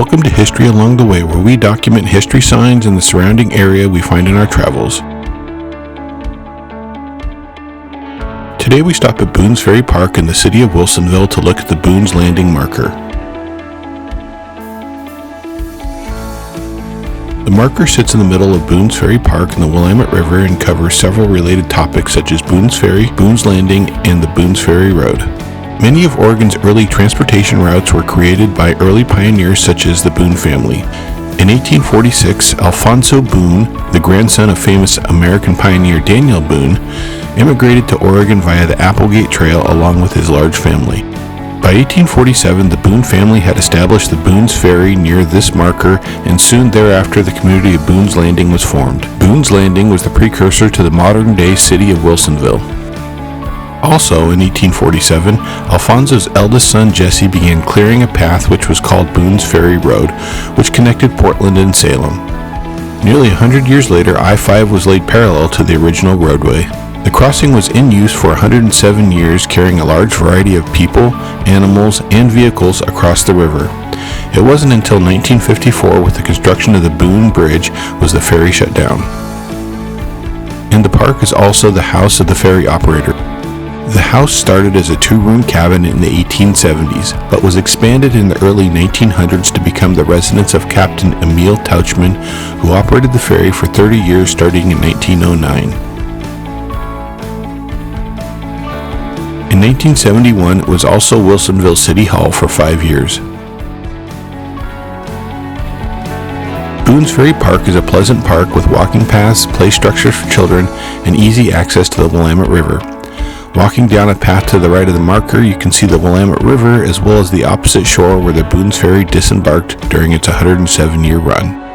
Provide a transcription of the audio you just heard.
Welcome to History Along the Way, where we document history signs in the surrounding area we find in our travels. Today we stop at Boone's Ferry Park in the city of Wilsonville to look at the Boone's Landing marker. The marker sits in the middle of Boone's Ferry Park in the Willamette River and covers several related topics such as Boone's Ferry, Boone's Landing, and the Boone's Ferry Road. Many of Oregon's early transportation routes were created by early pioneers such as the Boone family. In 1846, Alphonso Boone, the grandson of famous American pioneer Daniel Boone, immigrated to Oregon via the Applegate Trail along with his large family. By 1847, the Boone family had established the Boone's Ferry near this marker, and soon thereafter the community of Boone's Landing was formed. Boone's Landing was the precursor to the modern-day city of Wilsonville. Also, in 1847, Alfonso's eldest son Jesse began clearing a path which was called Boone's Ferry Road, which connected Portland and Salem. Nearly 100 years later, I-5 was laid parallel to the original roadway. The crossing was in use for 107 years, carrying a large variety of people, animals, and vehicles across the river. It wasn't until 1954, with the construction of the Boone Bridge, was the ferry shut down. In the park is also the house of the ferry operator. The house started as a two-room cabin in the 1870s, but was expanded in the early 1900s to become the residence of Captain Emil Tauchman, who operated the ferry for 30 years starting in 1909. In 1971, it was also Wilsonville City Hall for 5 years. Boone's Ferry Park is a pleasant park with walking paths, play structures for children, and easy access to the Willamette River. Walking down a path to the right of the marker, you can see the Willamette River as well as the opposite shore where the Boone's Ferry disembarked during its 107-year run.